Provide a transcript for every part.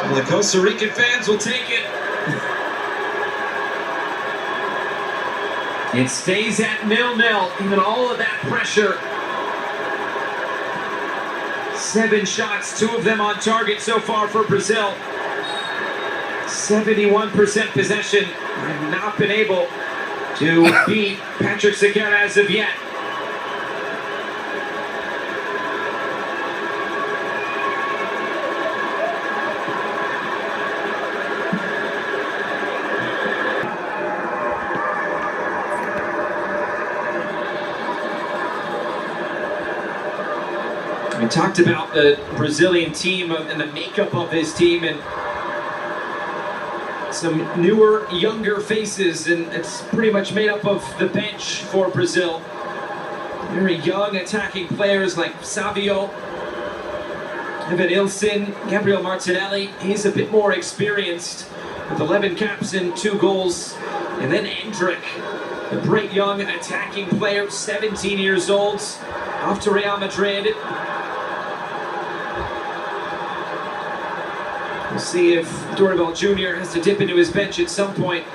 Well, the Costa Rican fans will take it. It stays at 0-0, even all of that pressure. 7 shots, 2 of them on target so far for Brazil. 71% possession. I've not been able to beat Patrick Sequeira as of yet. We talked about the Brazilian team and the makeup of this team, and some newer, younger faces, and it's pretty much made up of the bench for Brazil. Very young attacking players like Savio, Evanilson, Gabriel Martinelli. He's a bit more experienced with 11 caps and 2 goals. And then Endrick, the bright young attacking player, 17 years old, off to Real Madrid. We'll see if Dorival Jr. has to dip into his bench at some point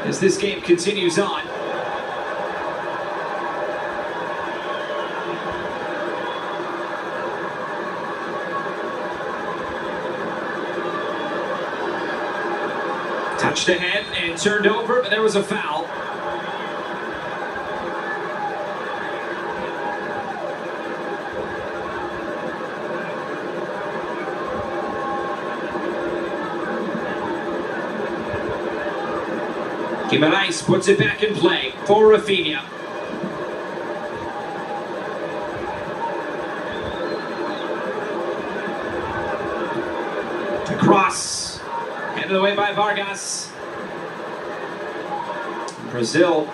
as this game continues on. Touched ahead and turned over, but there was a foul. Guimarães puts it back in play for Rafinha. To cross, handed away by Vargas. Brazil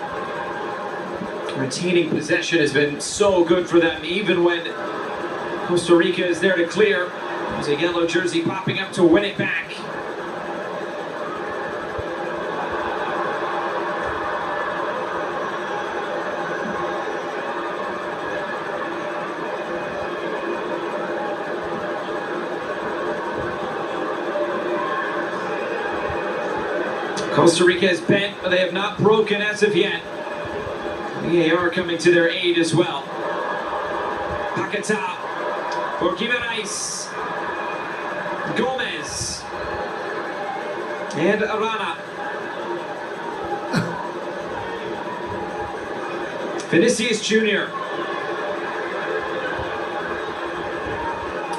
retaining possession has been so good for them, even when Costa Rica is there to clear. There's a yellow jersey popping up to win it back. Costa Rica is bent, but they have not broken as of yet. VAR coming to their aid as well. Paquetá for Guimarães. Gomez. And Arana. Vinicius Jr.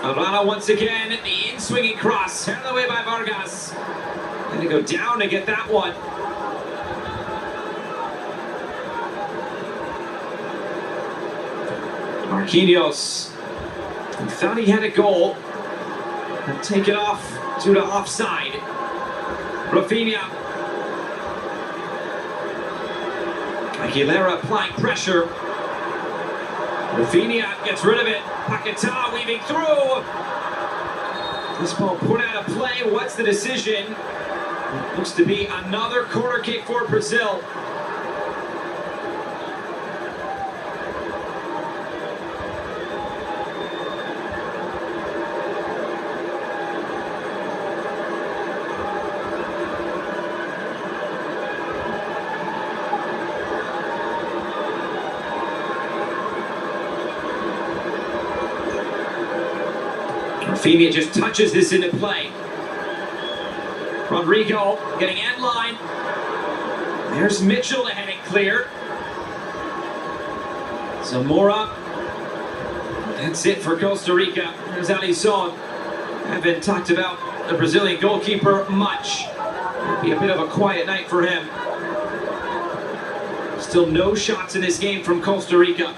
Arana once again, the in-swinging cross, handed away by Vargas. And to go down to get that one. Marquinhos thought he had a goal and take it off due to offside. Rafinha. Aguilera applying pressure. Rafinha gets rid of it. Paquetá weaving through. This ball put out of play. What's the decision? It looks to be another corner kick for Brazil. Rafinha just touches this into play. Rodrigo getting end line. There's Mitchell ahead and clear. Zamora. That's it for Costa Rica. There's Alisson. Haven't talked about the Brazilian goalkeeper much. It'll be a bit of a quiet night for him. Still no shots in this game from Costa Rica.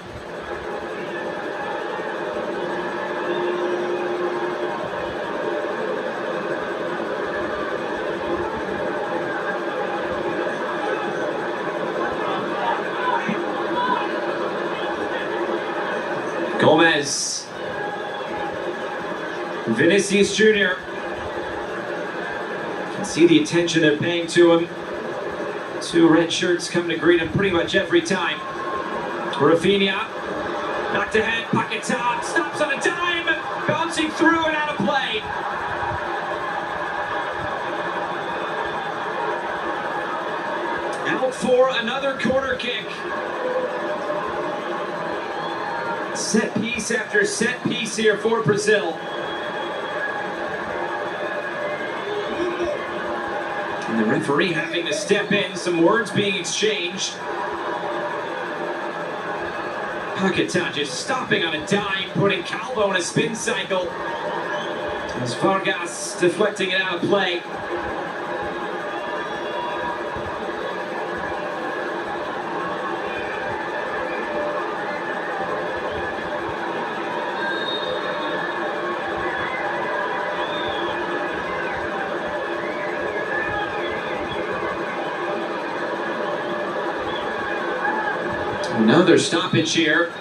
Gomez. Vinicius Jr. Can see the attention they're paying to him. 2 red shirts coming to greet him pretty much every time. Rafinha. Knocked ahead. Paquetá stops on a dime. Bouncing through and out of play. for another corner kick. Set piece after set piece here for Brazil. And the referee having to step in, some words being exchanged. Paquetá just stopping on a dime, putting Calvo in a spin cycle. As Vargas deflecting it out of play. Another stoppage here.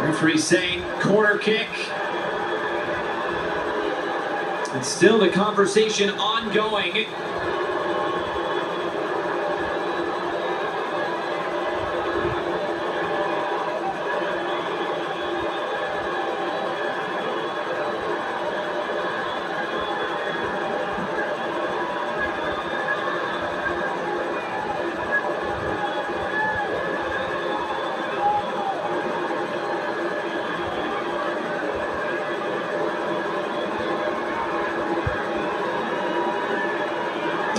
Referee saying corner kick. And still the conversation ongoing.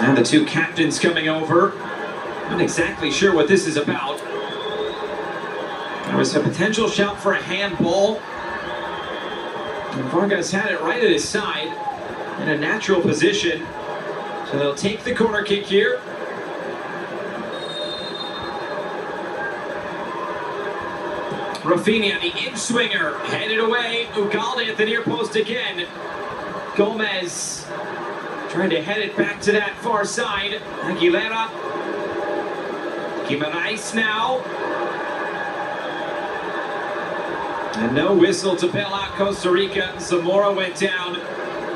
And the two captains coming over. Not exactly sure what this is about. There was a potential shout for a handball. And Vargas had it right at his side in a natural position. So they'll take the corner kick here. Rafinha, the in-swinger, headed away. Ugalde at the near post again. Gomez trying to head it back to that far side. Aguilera. Guimaraes now. And no whistle to bail out Costa Rica. Zamora went down.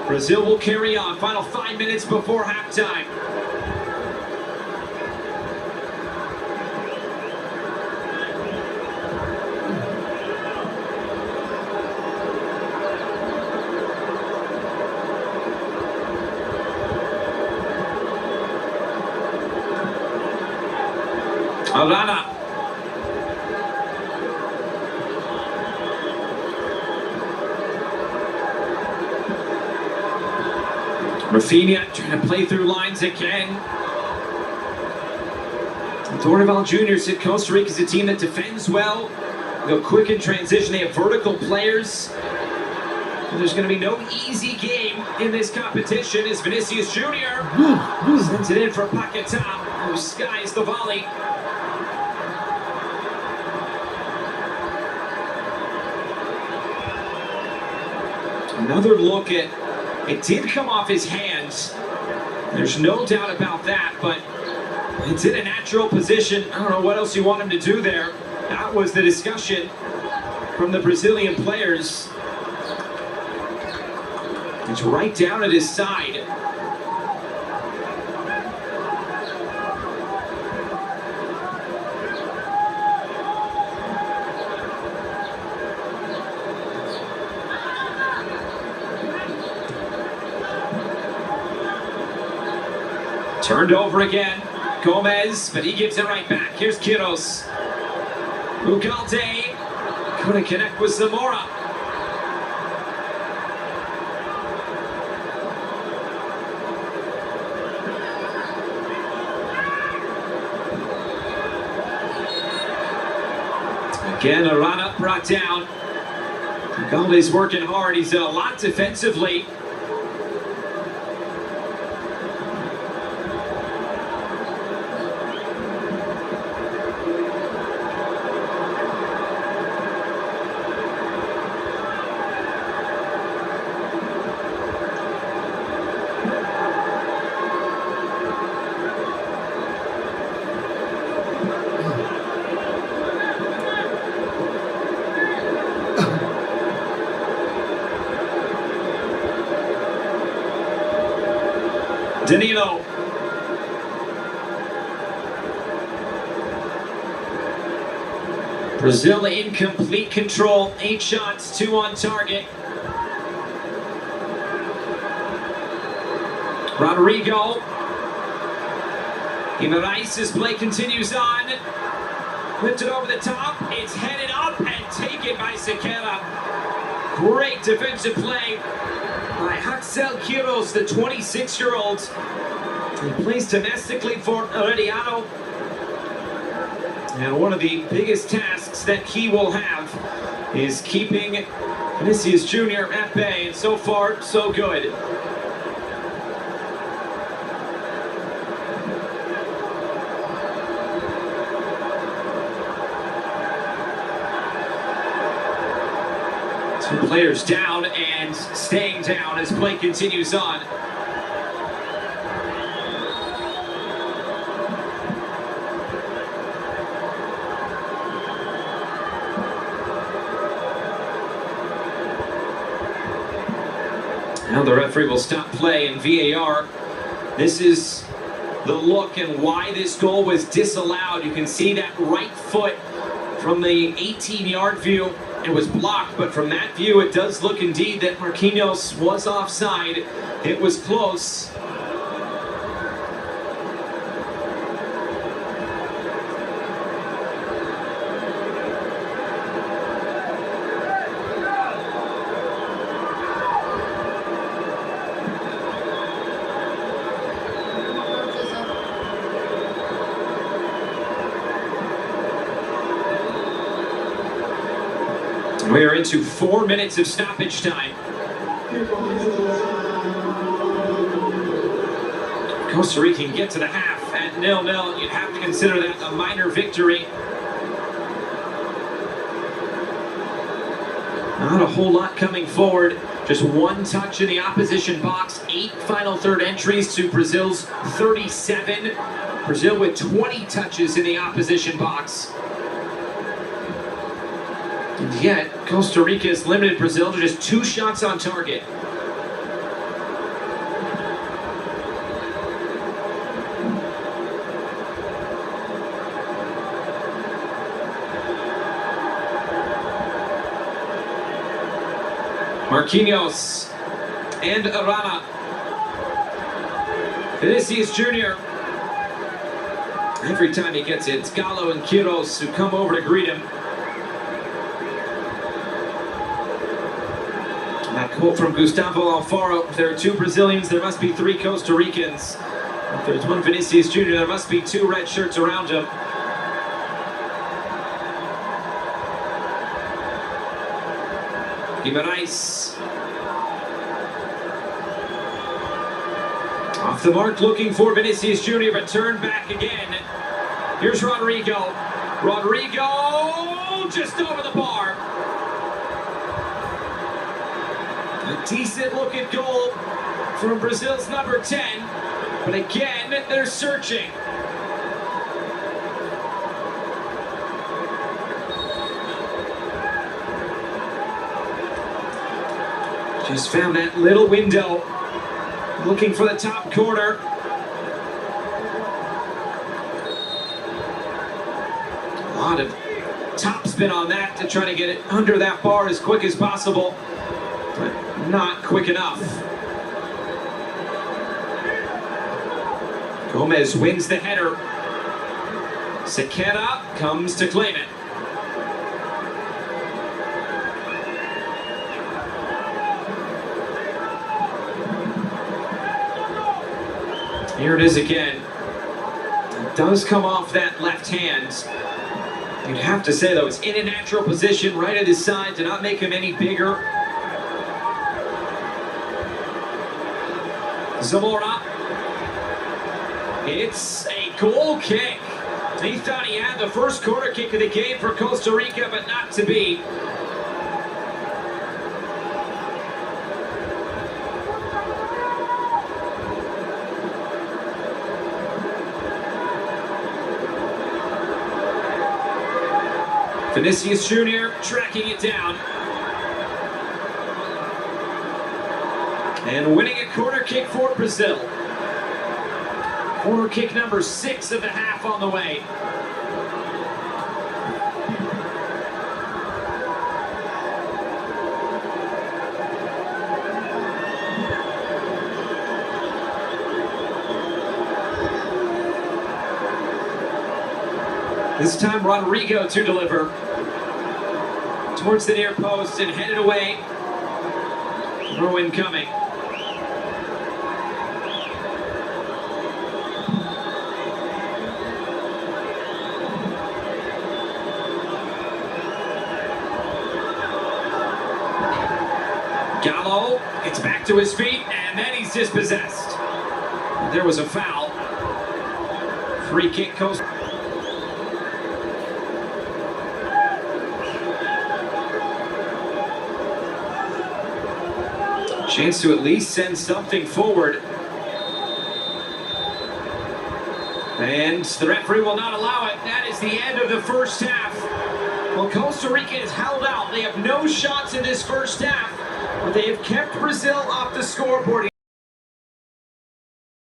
Brazil will carry on. Final 5 minutes before halftime. Arana. Rafinha trying to play through lines again. Dorneval Jr. said Costa Rica is a team that defends well. They go quick in transition. They have vertical players. And there's going to be no easy game in this competition as Vinicius Jr. sends it in for Paquetá, who skies the volley. Another look at, it did come off his hands. There's no doubt about that, but it's in a natural position. I don't know what else you want him to do there. That was the discussion from the Brazilian players. It's right down at his side. Turned over again. Gomez, but he gives it right back. Here's Quiros. Ugalde couldn't connect with Zamora. Again, Arana brought down. Ugalde's working hard. He's done a lot defensively. Danilo. Brazil in complete control. 8 shots, 2 on target. Rodrigo. Guimaraes' play continues on. Lifted over the top. It's headed up and taken by Sequeira. Great defensive play by Axel Quiros, the 26-year-old. He plays domestically for Herediano. And one of the biggest tasks that he will have is keeping Vinicius Jr. at bay. And so far, so good. Two players down and staying down as play continues on. Now the referee will stop play in VAR. This is the look and why this goal was disallowed. You can see that right foot from the 18-yard view. It was blocked, but from that view, it does look indeed that Marquinhos was offside. It was close. We are into 4 minutes of stoppage time. Costa Rica can get to the half at 0-0. You'd have to consider that a minor victory. Not a whole lot coming forward. Just one touch in the opposition box. 8 final third entries to Brazil's 37. Brazil with 20 touches in the opposition box. And yet, Costa Rica has limited Brazil to just 2 shots on target. Marquinhos and Arana. Vinicius Jr. Every time he gets it, it's Gallo and Quiros who come over to greet him. That quote from Gustavo Alfaro: if there are 2 Brazilians, there must be 3 Costa Ricans. If there's one Vinicius Jr., there must be 2 red shirts around him. Guimaraes. Off the mark, looking for Vinicius Jr., but turned back again. Here's Rodrigo. Rodrigo just over the bar. A decent look at goal from Brazil's number 10, but again, they're searching. Just found that little window, looking for the top corner. A lot of topspin on that to try to get it under that bar as quick as possible. But not quick enough. Gomez wins the header. Sequeira comes to claim it. Here it is again. It does come off that left hand. You'd have to say, though, it's in a natural position right at his side to not make him any bigger. Zamora. It's a goal kick. He thought he had the first corner kick of the game for Costa Rica, but not to be. Vinicius Jr. tracking it down. And winning a corner kick for Brazil. Corner kick number 6 of the half on the way. This time Rodrigo to deliver. Towards the near post and headed away. Throw incoming. Gallo gets back to his feet, and then he's dispossessed. There was a foul. Free kick goes. Chance to at least send something forward. And the referee will not allow it. That is the end of the first half. Well, Costa Rica has held out. They have no shots in this first half, but they have kept Brazil off the scoreboard.